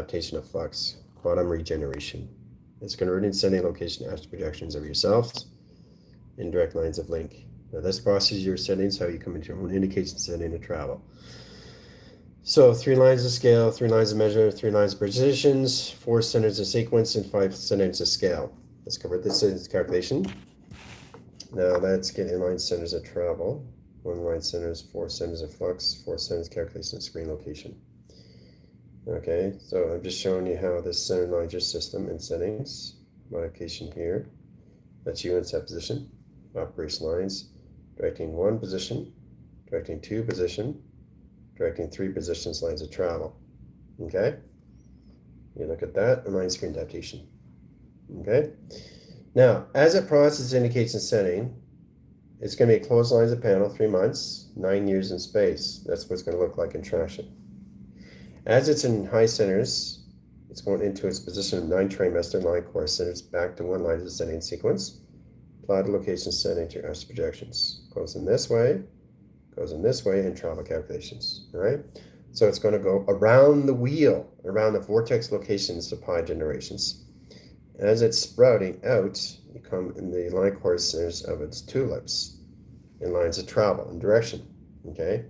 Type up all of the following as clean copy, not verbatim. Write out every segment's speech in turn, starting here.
adaptation of flux, quantum regeneration. It's converting setting location astral projections of yourselves in direct lines of link. Now this process your settings, how you come into your own indication setting of travel. So 3 lines of scale, 3 lines of measure, 3 lines of positions, 4 centers of sequence, and 5 centers of scale. Let's convert this into calculation. Now let's get inline centers of travel. 1 line centers, 4 centers of flux, 4 centers calculation of screen location. Okay, so I'm just showing you how this center aligns your system in settings. Modification here. That's you in set position. Operation lines. Directing 1 position. Directing 2 position. Directing 3 positions lines of travel. Okay? You look at that, align screen adaptation. Okay? Now, as it processes indicates in setting, it's going to be closed lines of panel, 3 months, 9 years in space. That's what it's going to look like in transit. As it's in high centers, it's going into its position of 9 trimester line course centers back to 1 line of setting sequence. Apply the location setting to your astral projections. Goes in this way, and travel calculations. All right? So it's going to go around the wheel, around the vortex locations to pi generations. As it's sprouting out, you come in the line course centers of its tulips in lines of travel and direction. Okay?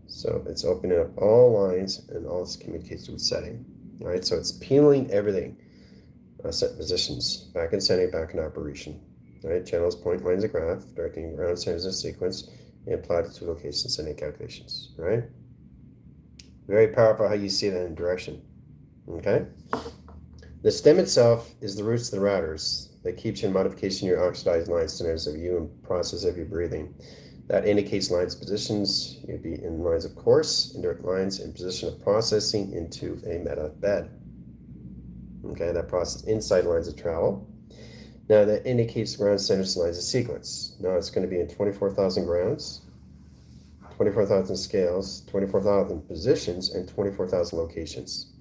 So it's opening up all lines and all this communicates with setting. All right, so it's peeling everything. Set positions, back in setting, back in operation. All right, channels, point lines of graph, directing around centers of sequence, and applied to location setting calculations. All right? Very powerful how you see that in direction. Okay? The stem itself is the roots of the routers that keeps you in modification your oxidized line centers of you and process of your breathing. That indicates lines positions. You'd be in lines of course, indirect lines, in position of processing into a meta bed. Okay, that process inside lines of travel. Now that indicates ground centers lines of sequence. Now it's going to be in 24,000 grounds, 24,000 scales, 24,000 positions, and 24,000 locations.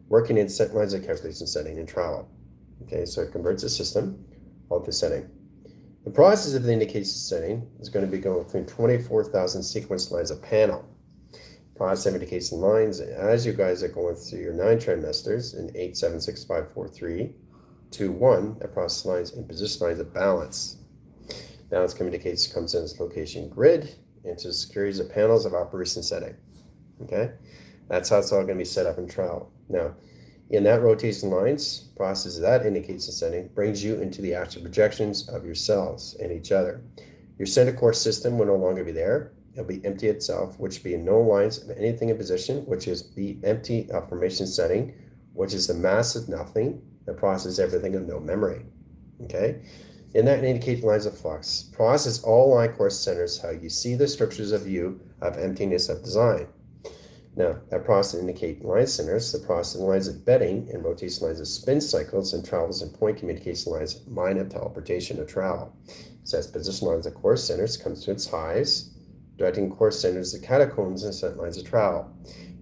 Working in set lines of calculation setting and travel. Okay, so it converts the system all to setting. The process of the indication setting is going to be going through 24,000 sequence lines of panel. Process of indication lines, as you guys are going through your 9 trimesters in 8, 7, 6, 5, 4, 3, 2, 1, that process lines and position lines of balance. Balance communicates comes in its location grid into a series of panels of operation setting. Okay, that's how it's all going to be set up in travel. Now, in that rotation lines, process that indicates the setting brings you into the actual projections of yourselves and each other. Your center core system will no longer be there. It'll be empty itself, which be no lines of anything in position, which is the empty formation setting, which is the mass of nothing that processes everything of no memory. Okay? In that indicate lines of flux. Process all line core centers how you see the structures of you of emptiness of design. Now, that process indicate line centers, the process lines of bedding and rotation lines of spin cycles and travels and point communication lines, mind of teleportation or travel. Sets position lines of core centers comes to its highs, directing core centers the catacombs and set lines of travel.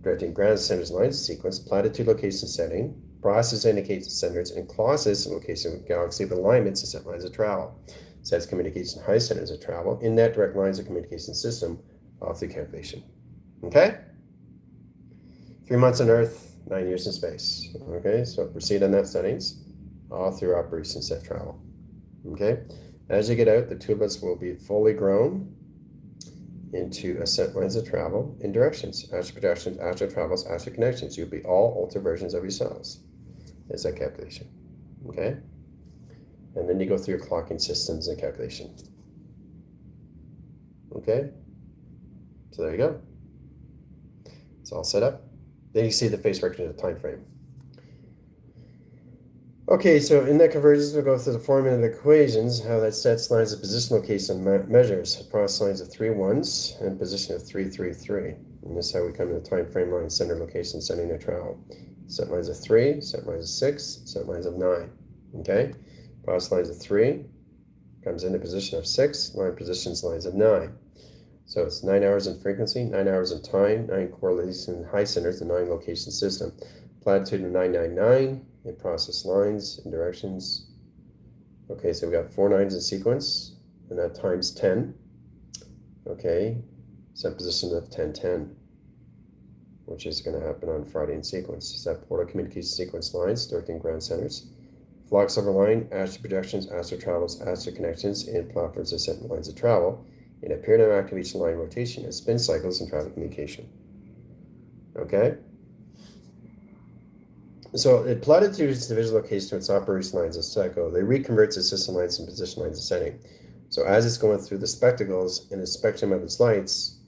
Directing ground centers lines of sequence, platitude location setting, process indicates centers and clauses location of galaxy of alignments and set lines of travel. Sets communication high centers of travel, in that direct lines of communication system off the calculation. Okay? 3 months on Earth, 9 years in space. Okay, so proceed on that settings, all through operation set travel. Okay, as you get out, the tulips will be fully grown into a set lines of travel in directions, astral projections, astral travels, astral connections. You'll be all alter versions of yourselves. Is that calculation? Okay, and then you go through your clocking systems and calculation. Okay, so there you go. It's all set up. Then you see the phase correction of the time frame. Okay, so in that convergence, we'll go through the formula of the equations, how that sets lines of position location measures, across lines of 3 1s and position of 3 3 3. And this is how we come to the time frame line, center location, setting the travel. Set lines of 3, set lines of 6, set lines of 9. Okay, across lines of 3 comes into position of 6, line positions lines of 9. So it's 9 hours in frequency, 9 hours in time, 9 correlation high centers, the 9 location system. Platitude of 999 in process lines and directions. Okay, so we got 4 9s in sequence, and that times 10. Okay, set position of 10 10. which is going to happen on Friday in sequence. Set portal communication sequence lines directing ground centers. Flux over line, astral projections, astral travels, astral connections, and platforms of set lines of travel in a period of activation line rotation and spin cycles and traffic communication. Okay? So it plotted through its division location to its operation lines of cycle. They reconverts its system lines and position lines of setting. So as it's going through the spectacles in the spectrum of its lights,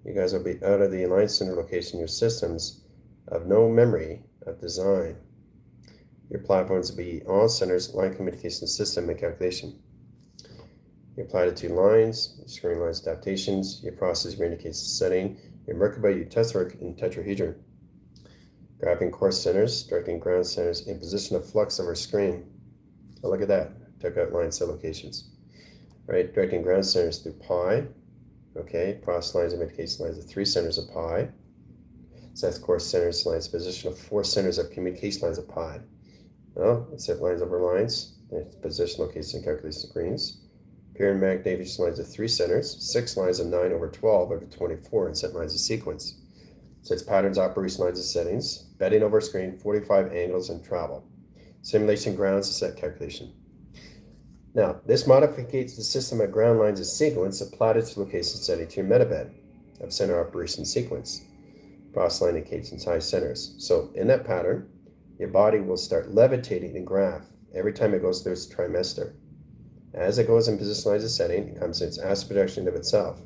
you guys will be out of the line center location, your systems of no memory of design. Your platforms will be all centers, line communication system and calculation. You apply the two lines, your screen lines adaptations, your process, your indicates the setting, your Merkaba, your tesseract, and tetrahedron. Graphing course centers, directing ground centers in position of flux over screen. Oh, look at that. Took out line set locations. Right, directing ground centers through pi. Okay, process lines and indication lines of 3 centers of pi. Sets course centers lines position of 4 centers of communication lines of pi. Well, it set lines over lines, position location and calculation screens. Period magnification lines of 3 centers, 6 lines of 9 over 12 over 24, and set lines of sequence. Sets patterns, operation lines of settings, bedding over screen, 45 angles, and travel. Simulation grounds to set calculation. Now, this modifies the system of ground lines of sequence applied to location setting to your metabed of center operation sequence. Process line indicates its high centers. So in that pattern, your body will start levitating and graph every time it goes through its trimester. As it goes in position lines of setting, it comes in its astral projection of itself.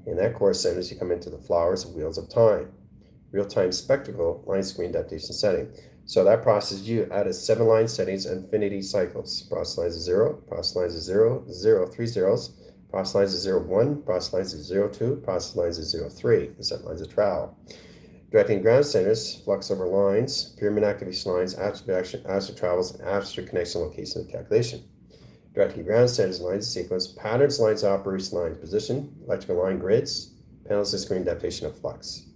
In that course centers, you come into the flowers and wheels of time. Real-time spectacle line screen adaptation setting. So that processes you out of 7 line settings, infinity cycles. Process lines of 0, process lines of 0, 0, 3 zeros, process lines of 0, 1, process lines of 0, 2, process lines of 0, 3, and set lines of travel. Directing ground centers, flux over lines, pyramid activation lines, astral projection, astral travels, and astral connection location and calculation. Directing ground centers, lines of sequence, patterns, lines, operation lines, position, electrical line grids, panels of screen adaptation of flux.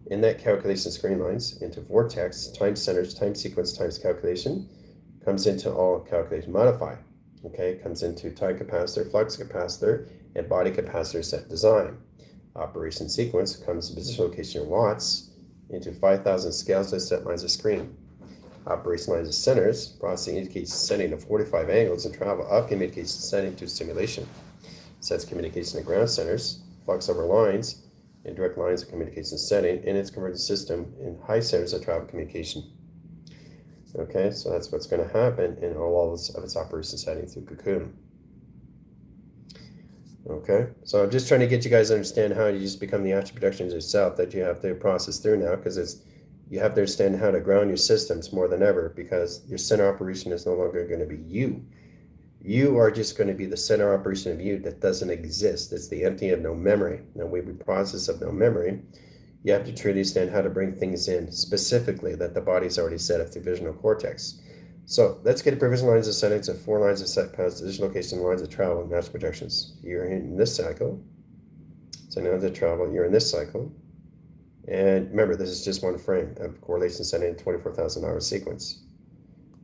In that calculation screen lines into vortex, time centers, time sequence, times calculation, comes into all calculation modify. Okay, comes into time capacitor, flux capacitor, and body capacitor set design. Operation sequence comes to position location in watts into 5,000 scales to set lines of screen. Operation lines of centers, processing indicates setting of 45 angles and travel up communication setting to simulation. Sets communication to ground centers, flux over lines, and direct lines of communication setting in its converted system in high centers of travel communication. Okay, so that's what's going to happen in all of its operation setting through Quatuum. Okay, so I'm just trying to get you guys to understand how you just become the astral projections yourself that you have to process through now, because you have to understand how to ground your systems more than ever, because your center operation is no longer going to be you. You are just going to be the center operation of you that doesn't exist. It's the empty of no memory. Now, when we process of no memory, you have to truly understand how to bring things in specifically that the body's already set up through visual cortex. So let's get a provision lines of settings of 4 lines of set paths, position location, lines of travel, and astral projections. You're in this cycle. So now the travel, you're in this cycle. And remember, this is just one frame of correlation setting in 24,000 hour sequence.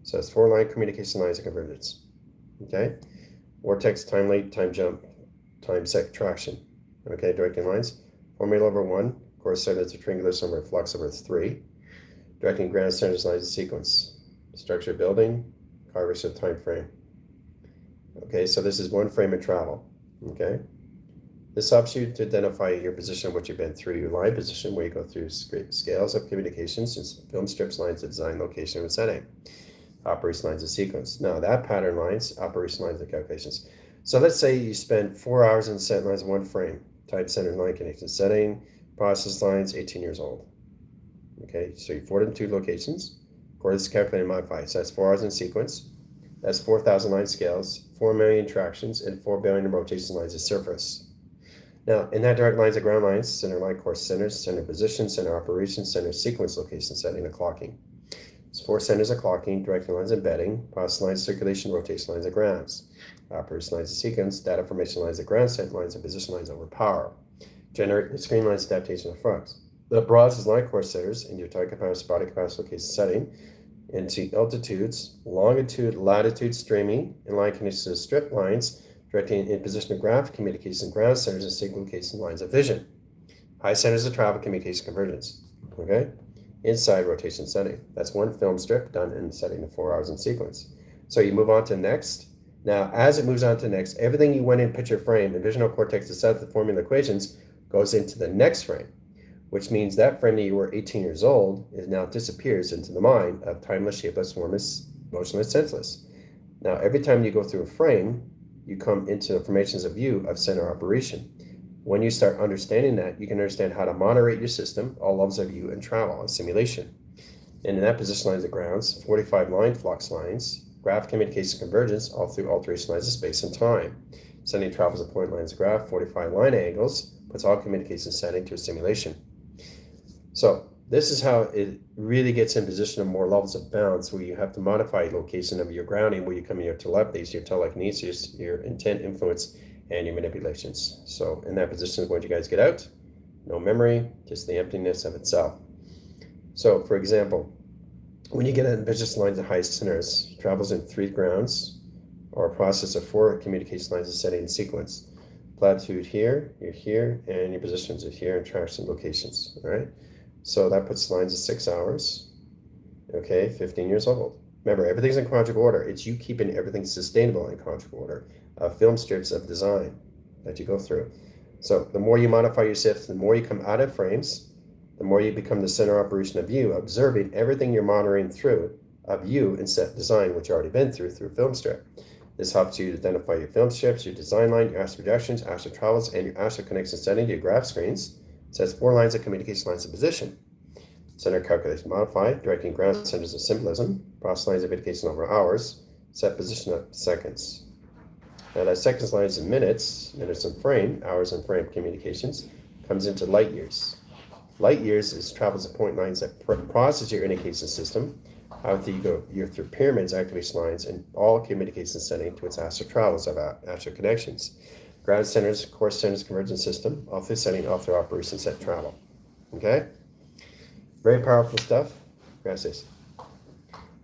So it's 4 line communication lines of convergence. Okay, vortex, time late, time jump, time sec traction. Okay, directing lines, formula over 1, course set it's a triangular sum of flux over 3. Directing ground centers lines of sequence, structure building, carvers of time frame. Okay, so this is one frame of travel. Okay, this helps you to identify your position, what you've been through, your line position, where you go through scales of communications and film strips lines of design, location, and setting. Operation lines of sequence. Now that pattern lines, operation lines of calculations. So let's say you spend 4 hours in set lines in one frame, type center line connection setting, process lines, 18 years old. Okay, so you forward in 2 locations. Of course, calculate and modify. So that's 4 hours in sequence. That's 4,000 line scales, 4 million tractions, and 4 billion rotation lines of surface. Now, in that direct lines of ground lines, center line course centers, center position, center operation, center sequence location setting, and clocking. 4 centers of clocking, directing lines of bedding, process lines, circulation, rotation lines of grounds, operation lines of sequence, data formation lines of ground set lines, and position lines over power. Generate screen lines adaptation of flux. The process line course centers in your time capacity, body capacity location setting into altitudes, longitude, latitude streaming, and line connections to strip lines, directing in position of graph communication, ground centers, and sequence location lines of vision. High centers of travel communication convergence. Okay, inside rotation setting. That's one film strip done in setting to 4 hours in sequence. So you move on to next. Now, as it moves on to next, everything you went in picture frame and visual cortex to set up the formula equations goes into the next frame, which means that frame that you were 18 years old is now disappears into the mind of timeless, shapeless, formless, motionless, senseless. Now, every time you go through a frame, you come into the formations of view of center operation. When you start understanding that, you can understand how to moderate your system, all levels of view, and travel and simulation. And in that position lines of grounds, 45 line flux lines, graph communication convergence, all through alteration lines of space and time. Sending travels of point lines of graph, 45 line angles, puts all communication setting to a simulation. So this is how it really gets in position of more levels of bounds where you have to modify location of your grounding, where you come in your telepathies, your telekinesis, your intent, influence, and your manipulations. So in that position is when you guys get out. No memory, just the emptiness of itself. So for example, when you get in vicious lines of high centers, travels in 3 grounds, or a process of 4 communication lines of setting in sequence. Platitude here, you're here, and your positions are here and traction locations, all right? So that puts lines of 6 hours, okay, 15 years old. Remember, everything's in conjugate order. It's you keeping everything sustainable in conjugate order. Film strips of design that you go through. So the more you modify your shifts, the more you come out of frames, the more you become the center operation of you, observing everything you're monitoring through of you in set design, which you already been through film strip. This helps you identify your film strips, your design line, your astral projections, astral travels, and your astral connection setting to your graph screens. It sets 4 lines of communication lines of position. Center calculation modified, directing ground centers of symbolism, process lines of indication over hours, set position of seconds. Now that seconds lines in minutes and frame, hours and frame communications, comes into light years. Light years is travels of point lines that process your indication system. After you go, you're through pyramids, activation lines, and all communication setting to its astral travels of astral connections. Ground centers, core centers, convergence system, all through setting, all through operation set travel. Okay? Very powerful stuff. Gracias.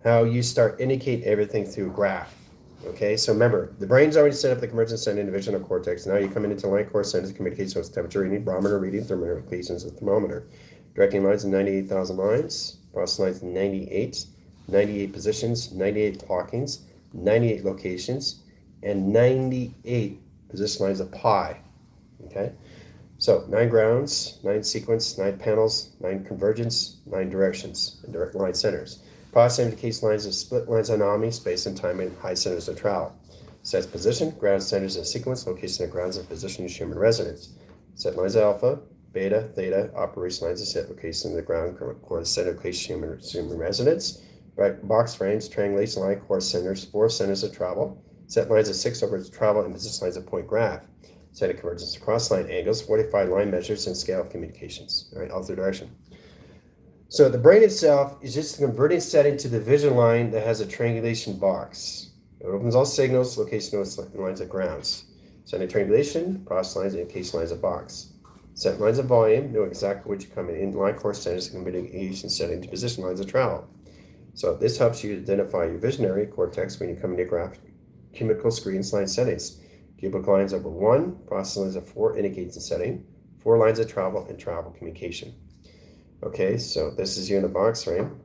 How you start indicate everything through graph. Okay, so remember, the brain's already set up the convergence center division of cortex. Now you're coming into line core centers, communication with temperature reading, barometer reading, thermometer equations with thermometer. Directing lines in 98,000 lines, process lines in 98 positions, 98 clockings, 98 locations, and 98 position lines of pi. Okay, so 9 grounds, 9 sequence, 9 panels, 9 convergence, 9 directions, and direct line centers. Process indicates lines of split lines of anomaly, space and time, and high centers of travel. Sets position, ground centers in sequence, location of grounds of position, Schumann resonance. Set lines of alpha, beta, theta, operation lines of set location of the ground, core center, location, Schumann resonance. Right, box frames, triangulation line, core centers, 4 centers of travel. Set lines of 6 over travel and position lines of point graph. Set of convergence across line angles, 45 line measures, and scale of communications. All right, all through direction. So the brain itself is just a converting setting to the vision line that has a triangulation box. It opens all signals, location lines of grounds. Setting triangulation, process lines, and indication lines of box. Set lines of volume, know exactly what you're coming in, line core centers, and communication setting to position lines of travel. So this helps you identify your visionary cortex when you come into graph chemical screens line settings. Cubic lines over 1, process lines of 4 indicates the setting, 4 lines of travel, and travel communication. Okay, so this is you in the box frame.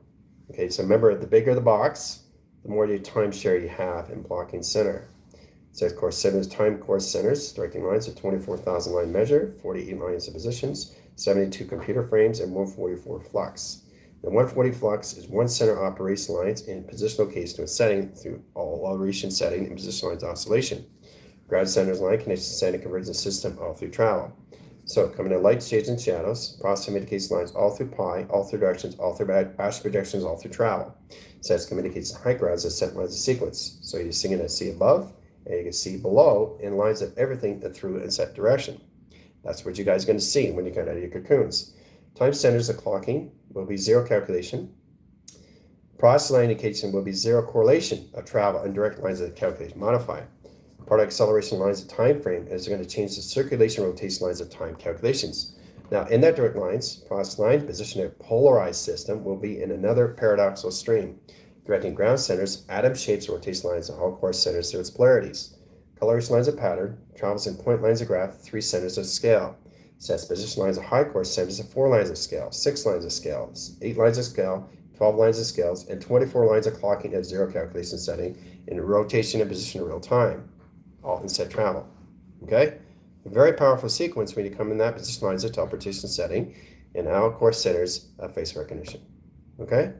Okay, so remember, the bigger the box, the more your time share you have in blocking center. It says core centers, time core centers, directing lines of 24,000 line measure, 48 lines of positions, 72 computer frames, and 144 flux. The 140 flux is 1 center operation lines in position location to a setting through all operation setting and position lines oscillation. Ground centers line connection setting convergence system all through travel. So coming to light, shades, and shadows, process communicates lines all through pi, all through directions, all through astral projections, all through travel. Sets communicates high grounds as set lines of sequence. So you see it see above, and you can see below in lines of everything through and set direction. That's what you guys are going to see when you get out of your cocoons. Time centers of clocking will be 0 calculation. Process line indication will be 0 correlation of travel and direct lines of calculation modified. Part of acceleration lines of time frame is going to change the circulation rotation lines of time calculations. Now, in that direct lines, process line position a polarized system will be in another paradoxical stream, directing ground centers, atom shapes, rotation lines of all core centers through its polarities. Coloration lines of pattern, travels in point lines of graph, 3 centers of scale. Sets position lines of high course centers of 4 lines of scale, 6 lines of scale, 8 lines of scale, 12 lines of scales, and 24 lines of clocking at 0 calculation setting in rotation and position in real time, all in set travel. Okay? A very powerful sequence when you come in that position lines of teleportation setting and our course centers of face recognition. Okay?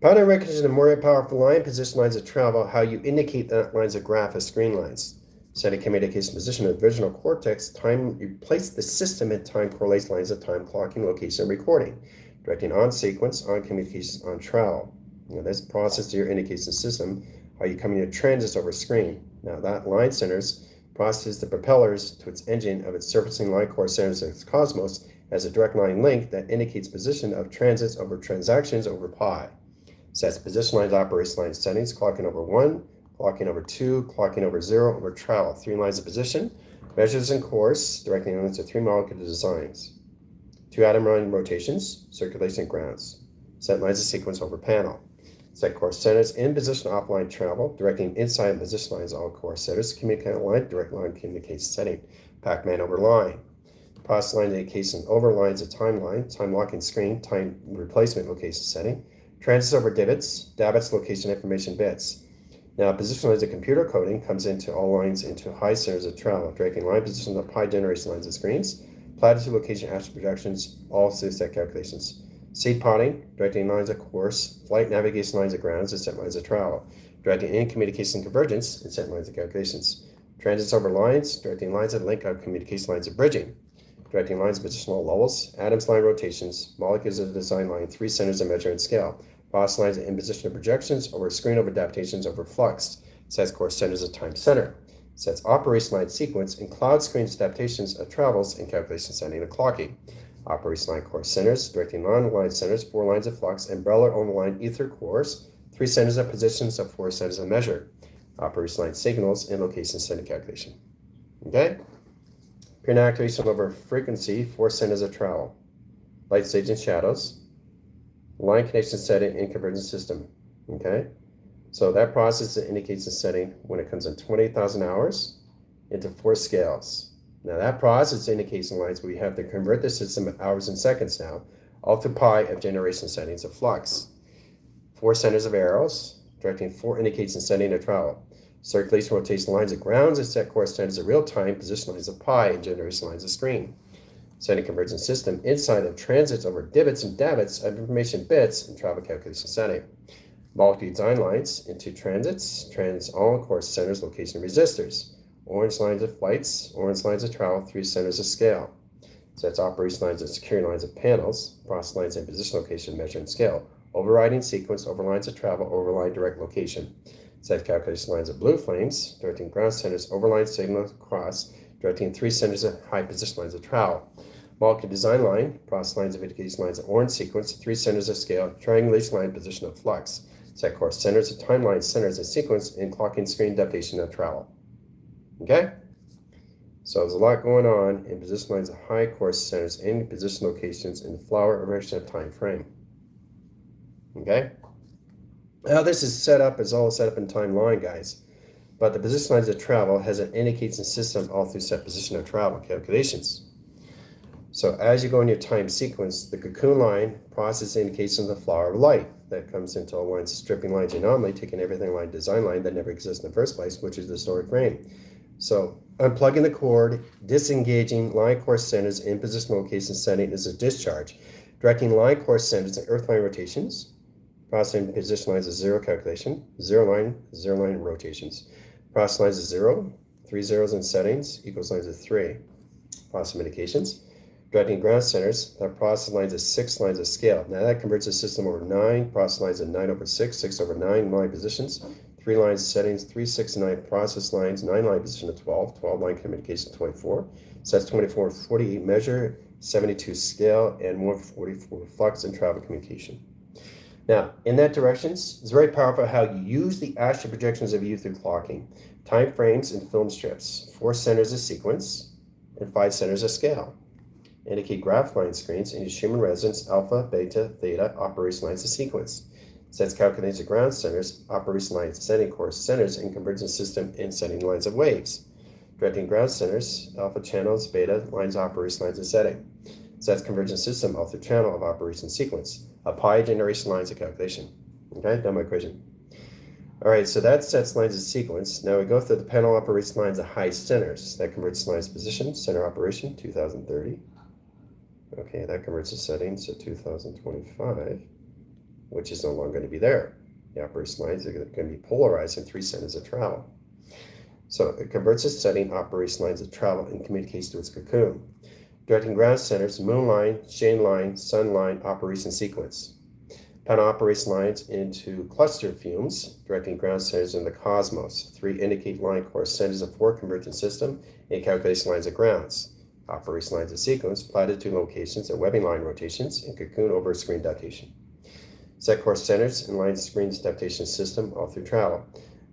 Pattern recognition is a more powerful line position lines of travel, how you indicate that lines of graph as screen lines. Setting communication position of the visual cortex, time you place the system and time correlates lines of time clocking, location, and recording. Directing on sequence, on communications, on travel. Now this process to your indication system, how you come into transits over screen. Now that line centers processes the propellers to its engine of its surfacing line core centers of its cosmos as a direct line link that indicates position of transits over transactions over pi. Sets position lines, operation line settings, clocking over 1, clocking over 2, clocking over 0, over travel, 3 lines of position, measures in course, directing lines to 3 molecular designs. 2 atom line rotations, circulation and grounds. Set lines of sequence over panel. Set course centers in position offline travel, directing inside and position lines all course centers, communicate line, direct line communication setting. Pac-Man over line. Process line indication over lines of timeline, time locking screen, time replacement location setting. Transits over davits location information bits. Now position lines of computer coding comes into all lines into high centers of travel, directing line position of pi generation lines of screens, platitude location astral projections, all set calculations. Seed potting, directing lines of course, flight navigation lines of grounds, and set lines of travel. Directing in communication convergence, and set lines of calculations. Transits over lines, directing lines of link out communication lines of bridging. Directing lines of positional levels, atoms line rotations, molecules of the design line, 3 centers of measure and scale. Process lines of imposition of projections over screen over adaptations over flux. Sets course centers of time center. Sets operation line sequence and cloud screens adaptations of travels and calculation setting and clocking. Operation line course centers, directing non-line centers, 4 lines of flux, umbrella on the line ether cores, 3 centers of positions of 4 centers of measure. Operation line signals and location setting calculation. Okay? Pure activation over frequency, 4 centers of travel. Light stage and shadows. Line connection setting and convergence system. Okay? So that process indicates the setting when it comes in 20,000 hours into 4 scales. Now that process indicates the lines where you have to convert the system of hours and seconds now, all to pi of generation settings of flux. 4 centers of arrows, directing 4 indicates and setting of travel. Circulation rotation lines of grounds and set course centers of real-time position lines of pi and generation lines of screen. Setting convergence system inside of transits over divots and davits of information bits and travel calculation setting. Molecule design lines into transits, all course centers, location resistors. Orange lines of flights, orange lines of travel, 3 centers of scale. Sets operation lines and security lines of panels, process lines and position location, measure and scale. Overriding sequence, over lines of travel, overline direct location. Set calculation lines of blue flames, directing ground centers, overline signal across, directing 3 centers of high position lines of travel. Molecule design line, process lines of indication lines of orange sequence, 3 centers of scale, triangulation line, position of flux. Set course centers of timeline centers of sequence, and clocking screen adaptation of travel. Okay? So there's a lot going on in position lines of high course centers and position locations in the flower erection of time frame. Okay? Now this is set up, is all set up in timeline, guys. But the position lines of travel has an indicating system all through set position of travel calculations. So as you go in your time sequence, the cocoon line process indicates in the flower of light that comes into all lines, stripping lines anomaly, taking everything line design line that never exists in the first place, which is the historic frame. So unplugging the cord, disengaging line course centers in position location setting is a discharge, directing line course centers and earth line rotations, processing position lines of 0 calculation, 0 line rotations, process lines of 0, 3 zeros in settings equals lines of 3, process indications, directing ground centers, that process lines of 6 lines of scale. Now that converts the system over 9, process lines of 9 over 6, 6 over 9 line positions, 3 lines settings, 3, 6, 9 process lines, 9 line position of 12, 12 line communication 24, sets 24 and 48 measure, 72 scale, and 144 flux and travel communication. Now, in that directions, it's very powerful how you use the astral projections of you through clocking, time frames and film strips, 4 centers of sequence, and 5 centers of scale. Indicate graph line screens and use human resonance, alpha, beta, theta, operation lines of sequence. Sets calculates the ground centers, operation lines, setting course centers, and convergence system and setting lines of waves. directing ground centers, alpha channels, beta, lines, operation lines, and setting. Sets convergence system, alpha channel of operation sequence. A pi generation lines of calculation. Okay, done my equation. All right, so that sets lines of sequence. Now we go through the panel operation lines of high centers. That converts lines position, center operation, 2030. Okay, that converts the setting, so 2025, which is no longer going to be there. The operation lines are going to be polarized in 3 centers of travel. So it converts the setting, operation lines of travel, and communicates to its cocoon. Directing ground centers, moon line, Shane line, sun line, operation sequence. Panel operation lines into cluster fumes, directing ground centers in the cosmos. 3 indicate line course centers of 4 convergent system and calculation lines of grounds. Operation lines of sequence, platitude locations and webbing line rotations, and cocoon over screen adaptation. Set course centers and line screens adaptation system all through travel.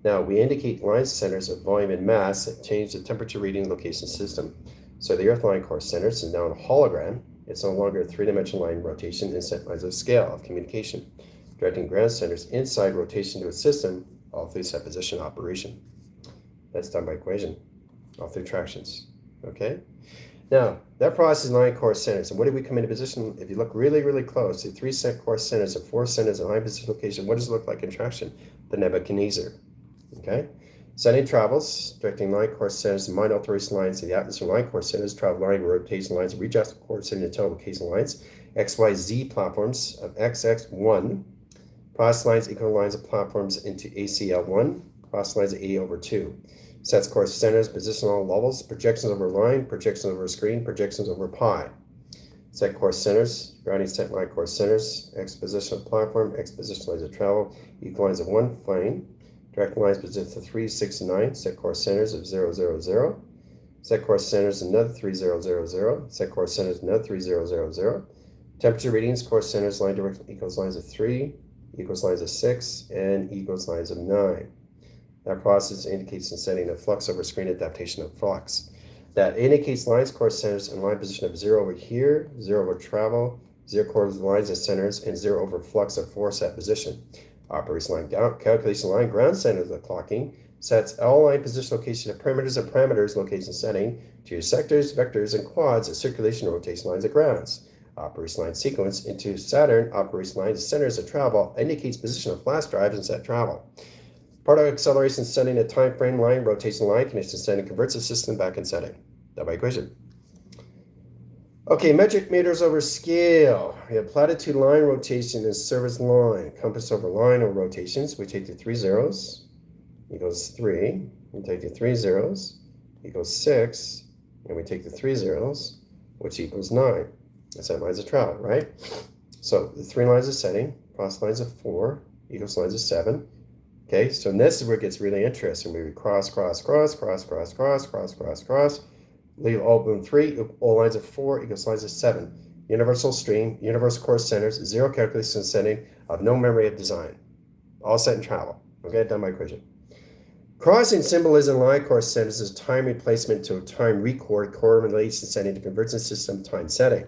Now we indicate line centers of volume and mass that change the temperature reading location system. So the Earth line course centers is now a hologram. It's no longer a 3-dimensional line rotation and set lines of scale of communication, directing ground centers inside rotation to its system all through set position operation. That's done by equation, all through tractions. Okay? Now, that process is line course centers. And what do we come into position? If you look really, really close, the 3 set course centers and 4 centers in line position location, what does it look like in traction? The Nebuchadnezzar. Okay? Setting travels, directing line course centers and mind alteration lines to the atmosphere. Line course centers, travel line rotation lines, readjust course center and telelocation lines, XYZ platforms of XX1, process lines, equal lines of platforms into ACL1, process lines of A/2. Sets course centers, positional levels, projections over line, projections over screen, projections over pi. Set course centers, grounding set line course centers, X position of platform, X position lines of travel, equal lines of 1 plane. Direct lines position to 3, 6, and 9. Set course centers of 0, 0, 0. Set course centers another 3, 0, 0, 0. Set course centers another 3, 0, 0, 0. Temperature readings, course centers, line direct equals lines of 3, equals lines of 6, and equals lines of 9. That process indicates the setting of flux over screen adaptation of flux. That indicates lines, course centers, and line position of 0 over here, 0 over travel, 0 course lines and centers, and 0 over flux of 4 set position. Operation line calculation line ground centers of clocking sets all line position location of parameters location setting to your sectors, vectors, and quads of circulation and rotation lines of grounds. Operation line sequence into Saturn operation lines centers of travel indicates position of flash drives and set travel. Part of acceleration setting a time frame line rotation line condition setting converts the system back in setting. That by equation. Okay, metric meters over scale. We have platitude line rotation and service line. Compass over line or rotations. We take the 3 zeros equals 3. We take the 3 zeros equals 6. And we take the 3 zeros, which equals 9. That's that lines of travel, right? So the 3 lines of setting, cross lines of 4 equals lines of 7. Okay, so this is where it gets really interesting. We cross, cross, cross, cross, cross, cross, cross, cross, cross. Leave open 3, all lines of 4 equals lines of 7. Universal stream, universal course centers, 0 calculation setting of no memory of design. All set in travel. Okay, done by equation. Crossing symbolism line course centers is time replacement to a time record correlation setting to convergence system time setting.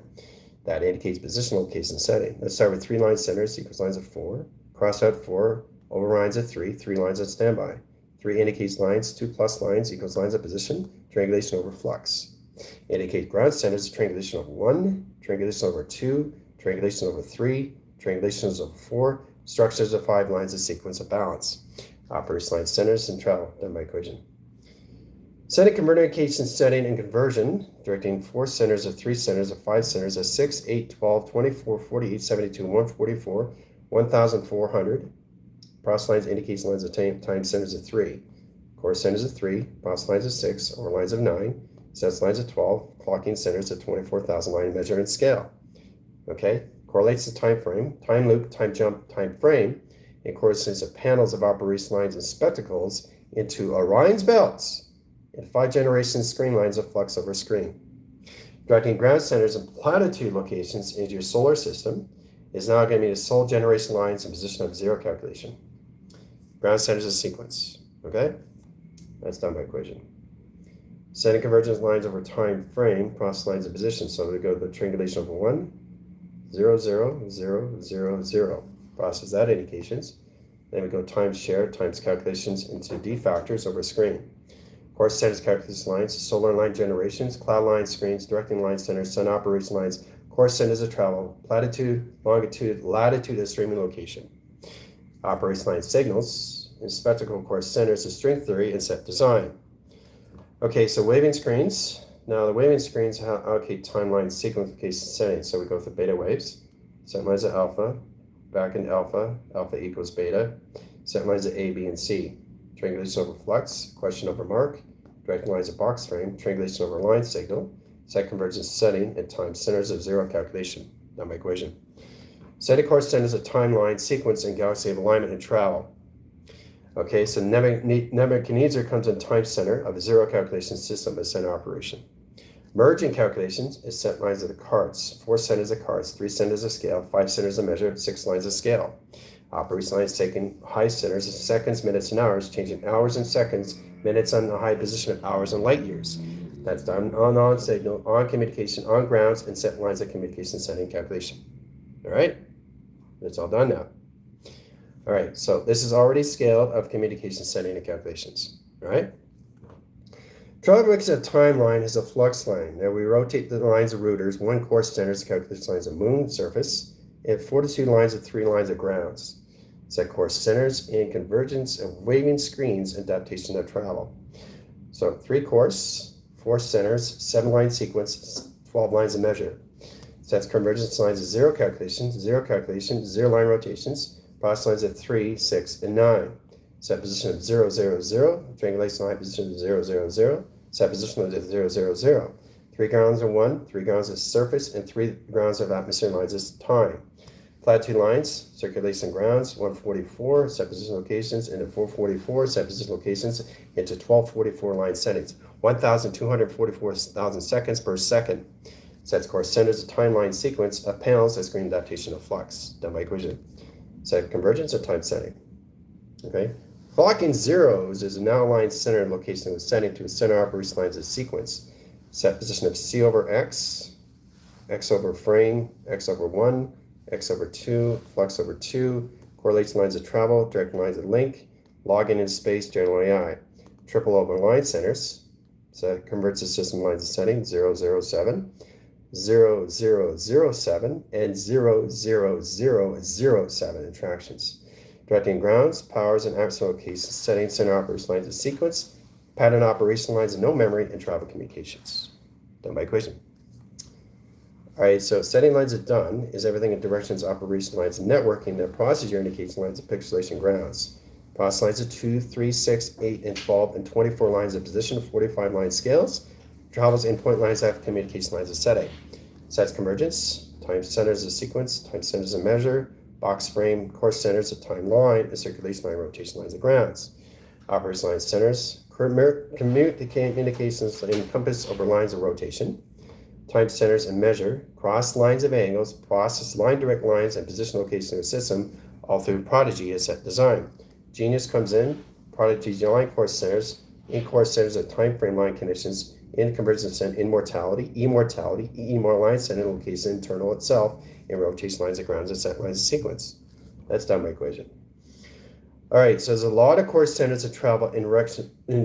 That indicates position location setting. Let's start with 3 line centers equals lines of 4. Cross out 4, over lines of 3, 3 lines of standby. 3 indicates lines, 2 plus lines equals lines of position, triangulation over flux. Indicate ground centers, triangulation over 1, triangulation over 2, triangulation over 3, triangulations over 4, structures of 5 lines of sequence of balance. Operation line centers and travel, done by equation. Setting convergence setting and conversion, directing 4 centers of 3 centers of 5 centers of 6, 8, 12, 24, 48, 72, 144, 1400. Process lines indicates lines of time centers of 3. Course centers of 3, process lines of 6, or lines of 9, sets lines of 12, clocking centers of 24,000 line measure and scale. Okay, correlates the time frame, time loop, time jump, time frame, and correlates of panels of operation lines and spectacles into Orion's belts and 5 generation screen lines of flux over screen. Directing ground centers and platitude locations into your solar system is now going to be the solar generation lines in position of 0 calculation. Ground centers is sequence, okay? That's done by equation. Setting convergence lines over time frame, process lines of position. So we go to the triangulation over 1, 0, 0, 0, 0, 0. Process that indications. Then we go times share, times calculations into D factors over screen. Course centers, calculation lines, solar line generations, cloud line screens, directing line centers, sun operation lines, course centers of travel, latitude, longitude, latitude, and streaming location. Operation line signals and spectral course centers of string theory and set design. Okay, so waving screens. Now the waving screens allocate timeline sequence location settings. So we go through beta waves, set lines of alpha, back into alpha, alpha equals beta, set lines of A, B, and C. Triangulation over flux, question over mark, directing lines of box frame, triangulation over line signal, set convergence setting, and time centers of zero calculation. Now my equation. Setting course centers of timeline, sequence, and galaxy of alignment and travel. Okay, so Nebuchadnezzar comes in time center of a zero calculation system of center operation. Merging calculations is set lines of the cards, 4 centers of cards, 3 centers of scale, 5 centers of measure, 6 lines of scale. Operation lines taking high centers of seconds, minutes, and hours, changing hours and seconds, minutes on the high position of hours and light years. That's done on signal, on communication, on grounds, and set lines of communication setting calculation. All right, that's all done now. All right, so this is already scaled of communication setting and calculations. All right. Travel mix a timeline is a flux line. Now we rotate the lines of routers, 1 course centers, calculation lines of moon surface, and 42 lines of 3 lines of grounds. Set course centers and convergence of waving screens and adaptation of travel. So 3 course, 4 centers, 7 line sequence, 12 lines of measure. Sets convergence lines of 0 calculations, 0 line rotations, process lines of 3, 6, and 9. Set position of 0, 0, 0, triangulation line position of 0, 0, 0, set position of 0, 0, 0. 3 grounds of 1, 3 grounds of surface, and 3 grounds of atmosphere lines is time. Latitude lines, circulation grounds, 144, set position locations, into 444, set position locations, into 1244 line settings, 1,244,000 seconds per second. Sets course centers a timeline sequence of panels as screen adaptation of flux. Done by equation. Set convergence of time setting. Okay. Blocking zeros is a now aligned center location with setting to a center operation lines of sequence. Set position of C over X, X over frame, X over 1, X over 2, flux over 2, correlation lines of travel, direct lines of link, logging in space, general AI. Triple over line centers, so it converts the system lines of setting 007, 0007, and 00007 interactions. Directing grounds, powers, and atmosphere locations, setting center operation lines of sequence, pattern operation lines of no memory, and travel communications. Done by equation. All right, so setting lines of done is everything in directions, operation lines, and networking. The procedure indicates lines of pixelation grounds. Process lines of 2, 3, 6, 8, and 12, and 24 lines of position, 45 line scales. Travels in point lines have communication lines of setting. Sets convergence, time centers of sequence, time centers of measure, box frame, course centers of time line, and circulation line, rotation lines of grounds. Operation line centers, communications encompass over lines of rotation. Time centers and measure, cross lines of angles, process line direct lines, and position location of the system, all through Prodigy as set design. Genius comes in, Prodigy line course centers, in course centers of time frame line conditions, in convergence and immortality, EMOR line center location internal itself, and rotation lines of grounds and set lines of sequence. That's done by equation. All right, so there's a lot of course centers of travel in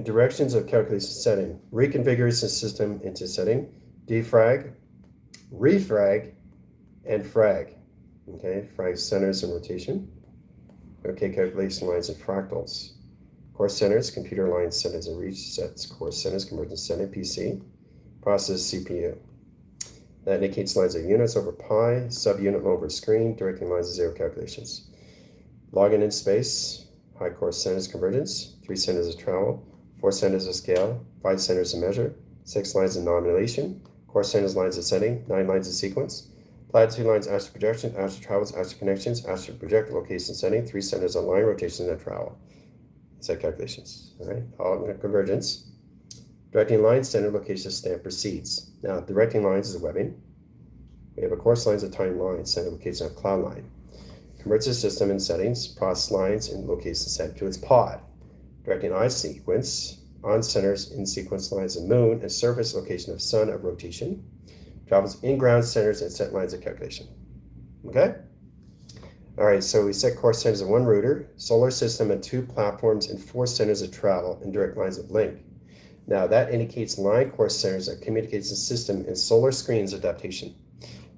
directions of calculation setting. Reconfigures the system into setting, defrag, refrag, and frag. Okay, frag centers and rotation. Okay, calculation lines and fractals. Course centers, computer line centers and reach sets. Course centers, convergence setting, PC. Process, CPU. That indicates lines of units over pi, subunit over screen, directing lines of 0 calculations. Login in space, high course centers convergence, 3 centers of travel, 4 centers of scale, 5 centers of measure, 6 lines of nomination, course centers lines of setting, 9 lines of sequence, latitude lines astral projection, astral travels, astral connections, astral project location setting, 3 centers of line rotation and travel. Set calculations. All right, all convergence. Directing lines, center location, stamp proceeds. Now, directing lines is webbing. We have a course lines of time line, center location of cloud line. Converts the system in settings, process lines, and location set to its pod. Directing eye sequence, on centers, in sequence lines of moon, and surface location of sun of rotation. Travels in ground centers and set lines of calculation. Okay? All right, so we set course centers of 1 router, solar system, and 2 platforms, and 4 centers of travel and direct lines of link. Now that indicates line course centers of communication system and solar screens adaptation.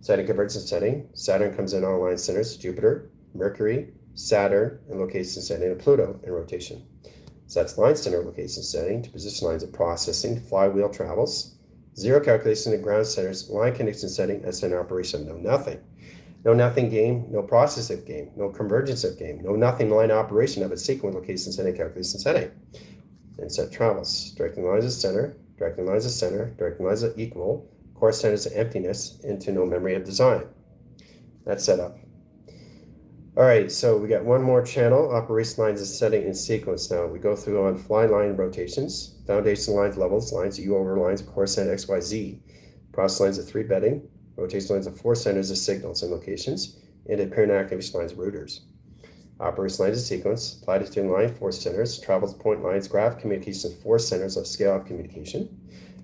Setting convergence setting. Saturn comes in on line centers, Jupiter, Mercury, Saturn, and location setting of Pluto in rotation. Sets line center location setting to position lines of processing, flywheel travels. Zero calculation and ground centers, line connection setting as center operation. No nothing. No nothing game, no process of game, no convergence of game, no nothing line operation of a sequence location setting calculation setting. And set travels. Directing lines of center, directing lines of center, directing lines of equal, course centers of emptiness into no memory of design. That's set up. All right, so we got one more channel, operation lines of setting in sequence. Now we go through on fly line rotations, foundation lines, levels, lines U over lines of course center X, Y, Z, process lines of 3 bedding, rotation lines of 4 centers of signals and locations, and apparent activation lines of routers. Operation lines of sequence, platitude line, 4 centers, travels point lines, graph communication, 4 centers of scale of communication,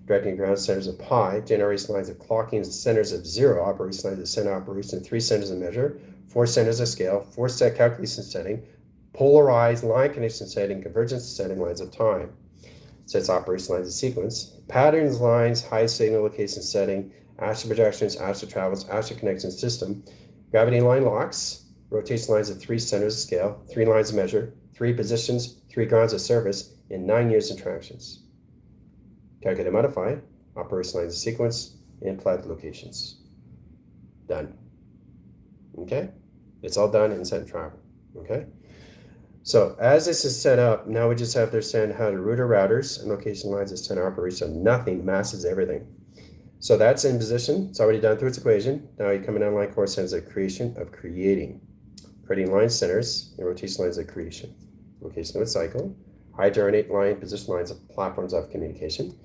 directing ground centers of pi, generation lines of clocking, centers of 0, operation lines of center operation, 3 centers of measure, 4 centers of scale, 4 set calculation setting, polarized line connection setting, convergence setting, lines of time. Sets operation lines of sequence, patterns lines, high signal location setting, astral projections, astral travels, astral connection system, gravity line locks, rotation lines of 3 centers of scale, 3 lines of measure, 3 positions, 3 grounds of service, and 9 years interactions. Calculate and modify, operation lines of sequence, and plot locations. Done. Okay? It's all done in set and travel. Okay? So as this is set up, now we just have to understand how to router routers and location lines of center operation. Nothing masses everything. So that's in position. It's already done through its equation. Now you're coming down line course centers of creation of creating line centers and rotation lines of creation. Location of its cycle. High generate line, position lines of platforms of communication.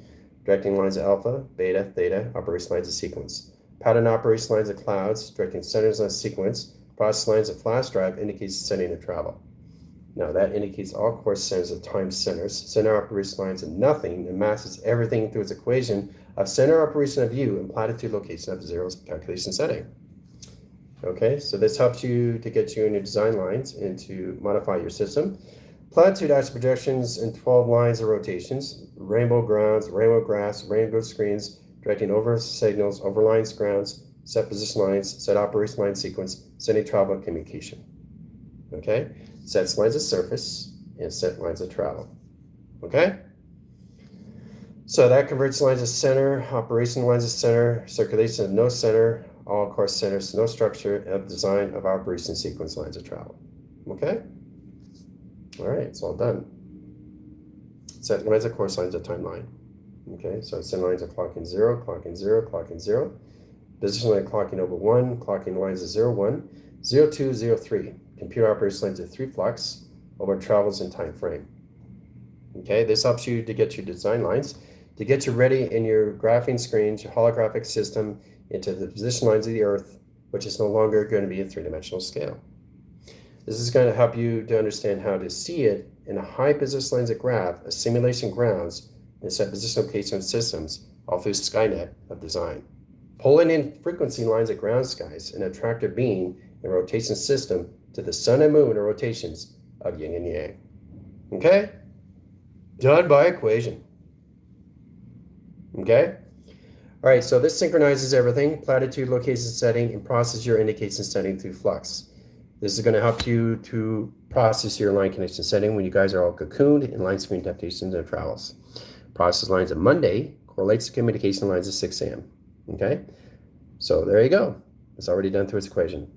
Directing lines of alpha, beta, theta, operation lines of sequence. Pattern operation lines of clouds, directing centers on sequence. Process lines of flash drive indicates setting of travel. Now that indicates all course centers of time centers. Center operation lines of nothing and masses everything through its equation of center operation of U and platitude location of 0 calculation setting. Okay, so this helps you to get you in your design lines and to modify your system. Platitude astral projections and 12 lines of rotations, rainbow grounds, rainbow graphs, rainbow screens, directing over signals, over lines, grounds, set position lines, set operation line sequence, setting travel and communication. Okay, sets lines of surface and set lines of travel. Okay, so that converts lines of center, operation lines of center, circulation of no center, all course centers, no structure of design of operation sequence lines of travel. Okay, all right, it's all done. Set lines of course lines of timeline. Okay, so set lines of clocking 0, clocking 0, clocking 0. Position line clocking over 1, clocking lines of 0, 1, 0, 2, 0, 3. Computer operation lines of 3 flux over travels in time frame. Okay, this helps you to get your design lines, to get you ready in your graphing screens, your holographic system, into the position lines of the Earth, which is no longer going to be a 3-dimensional scale. This is going to help you to understand how to see it in a high position lines of graph, a simulation grounds, and set position location systems all through Skynet of design. Pulling in frequency lines of ground skies and attractor beam and rotation system to the sun and moon or rotations of yin and yang. Okay? Done by equation. Okay? All right, so this synchronizes everything, platitude, location setting, and process your indication setting through flux. This is going to help you to process your line connection setting when you guys are all cocooned in line screen adaptations and travels. Process lines of Monday correlates to communication lines of 6 a.m. Okay? So there you go. It's already done through its equation.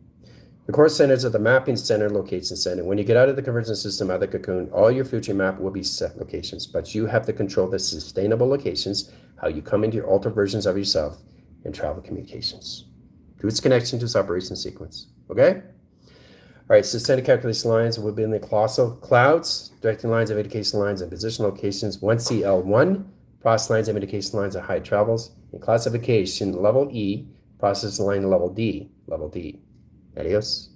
The course centers of the mapping center location setting. When you get out of the convergence system, out of the cocoon, all your future map will be set locations, but you have to control the sustainable locations, how you come into your alter versions of yourself and travel communications through its connection to its operation sequence. Okay? All right, so standard calculation lines will be in the colossal clouds, directing lines of indication lines and position locations 1CL1, process lines of indication lines of high travels, and classification level E, process line level D, Adios.